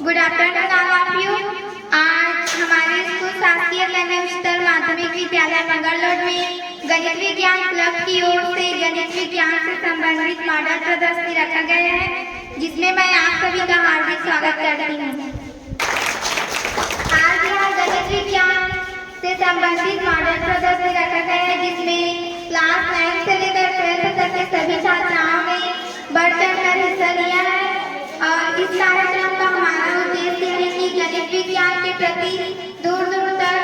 Good afternoon all of you. आज हमारे school शासकीय कन्या उच्चतर माध्यमिक विद्यालय मंगलरोड में गणित विज्ञान क्लब की ओर से गणित विज्ञान से संबंधित मॉडल प्रदर्शनी रखा गया है, जिसमें मैं आप सभी का हार्दिक स्वागत करती हूँ। आज यहाँ गणित विज्ञान से संबंधित मॉडल प्रदर्शनी रखा गया है, जिसमें क्लास 9 से लेकर 12th तक के सभी छात्राओं ने बढ़ चढ़कर हिस्सा लिया है। और इस कार्यक्रम का हमारा उद्देश्य है कि गणित विज्ञान के प्रति दूर दूर तक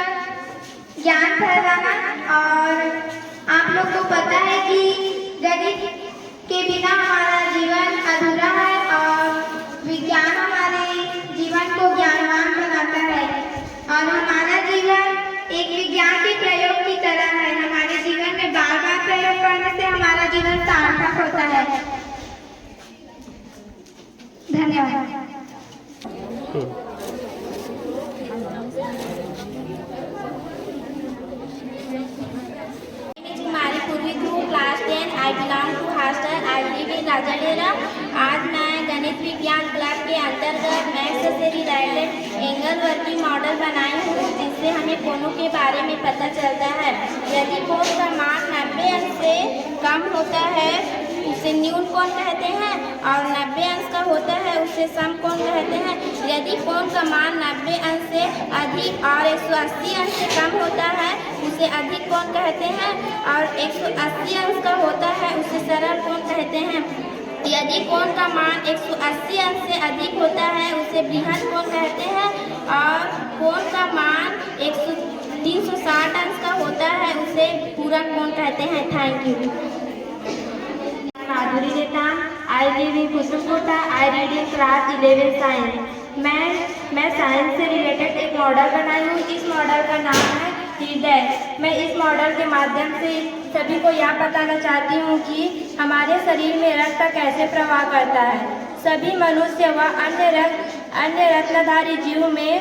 ज्ञान फैलाना। और आप लोग को पता है कि गणित के बिना हमारा जीवन अधूरा है और विज्ञान हमारे जीवन को ज्ञानवान बनाता है। और हमारा जीवन एक विज्ञान के प्रयोग की तरह है। हमारे जीवन में बार बार प्रयोग करने से हमारा जीवन सार्थक होता है। धन्यवाद। हमारी पूर्वी group class 10 I belong to hostel I live in Rajadera. आज मैं गणित विज्ञान क्लब के अंतर्गत मैथ्स से रिलेटेड एंगल वर्किंग मॉडल बनाई हूँ, जिससे हमें कोणों के बारे में पता चलता है। यदि कोण का मान 90 अंश से कम होता है उसे न्यून कोण कहते हैं, और 90 अंश का होता है उसे समकोण कहते हैं। यदि कोण का मान 90 अंश से अधिक और 180 अंश से कम होता है उसे अधिक कोण कहते हैं, और 180 अंश का होता है उसे सरल कोण कहते हैं। यदि कोण का मान 180 अंश से अधिक होता है उसे बृहद कोण कहते हैं, और कोण का मान 360 अंश का होता है उसे पूरक कोण कहते हैं। Thank you. Madhuri Netan, I live in Kusumkota, I read in class 11 science. मैं साइंस से रिलेटेड एक मॉडल बनाई हूँ। इस मॉडल का नाम है हृदय। मैं इस मॉडल के माध्यम से सभी को यह बताना चाहती हूँ कि हमारे शरीर में रक्त कैसे प्रवाह करता है। सभी मनुष्य व अन्य रत्नधारी जीव में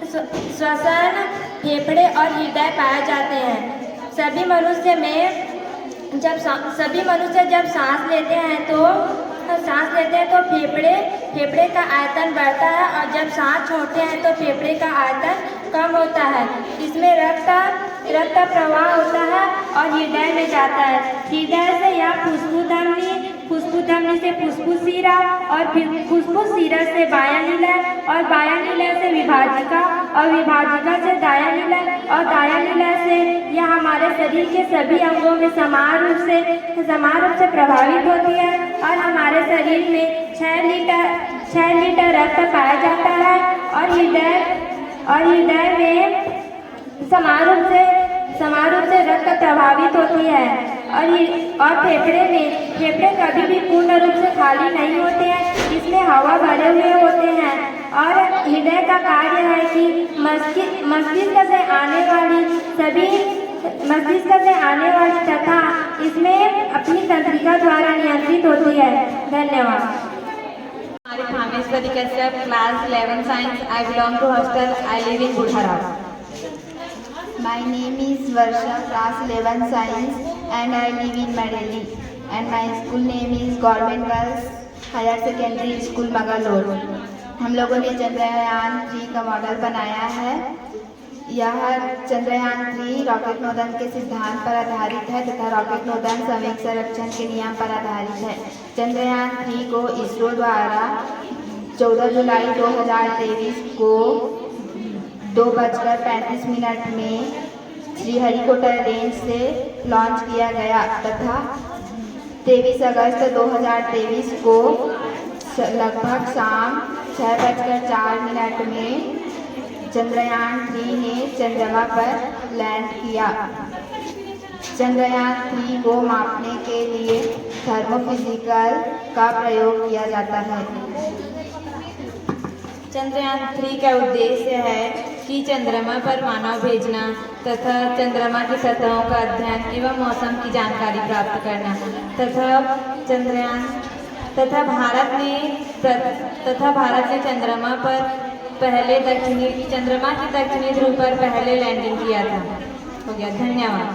श्वसन, फेफड़े और हृदय पाए जाते हैं। सभी मनुष्य जब सांस लेते हैं तो फेफड़े का आयतन बढ़ता है, और जब सांस छोड़ते हैं तो फेफड़े का आयतन कम होता है। इसमें रक्त प्रवाह होता है और हृदय में जाता है। हृदय से यह फुफ्फुस धमनी से फुफ्फुस शिरा, और फिर फुफ्फुस शिरा से बाह्यनिलय, और बाह्यनिलय से विभाजिका, और विभाजिका से दायानिलय, और दायानिलय से यह हमारे शरीर के सभी अंगों में समान रूप से प्रभावित होती है। और हमारे शरीर में 6 लीटर रक्त पाया जाता है, और हृदय में समान रूप से रक्त प्रभावित होती है। और फेफड़े कभी भी पूर्ण रूप से खाली नहीं होते हैं, इसमें हवा भरे हुए होते हैं। और हृदय का कार्य है कि मस्तिष्क से आने वाली तथा इसमें अपनी तंत्रिका द्वारा नियंत्रित होती है। धन्यवाद। Dhameshwari Kashyap, class 11 science. I belong to hostel. I live in Budhara. My name is Varsha, class 11 science, and I live in Mareli. And my school name is Government Girls Higher Secondary School Mangalore. हम लोगों ने चंद्रयान 3 का model बनाया है। यह Chandrayaan 3 rocket नोदन के सिद्धांत पर आधारित है तथा रॉकेट नोदन संवेग संरक्षण के नियम पर आधारित है। चंद्रयान 3 को इसरो द्वारा 14 जुलाई 2023 को 2:35 में श्रीहरिकोटा रेंज से लॉन्च किया गया तथा 23 अगस्त 2023 को लगभग शाम 6:04 में चंद्रयान 3 ने चंद्रमा पर लैंड किया। चंद्रयान 3 को मापने के लिए थर्मोफिजिकल का प्रयोग किया जाता है। चंद्रयान 3 का उद्देश्य है कि चंद्रमा पर मानव भेजना तथा चंद्रमा की सतहों का अध्ययन एवं मौसम की जानकारी प्राप्त करना तथा भारत ने चंद्रमा की दक्षिणी ध्रुव पर पहले लैंडिंग किया था। हो गया। धन्यवाद।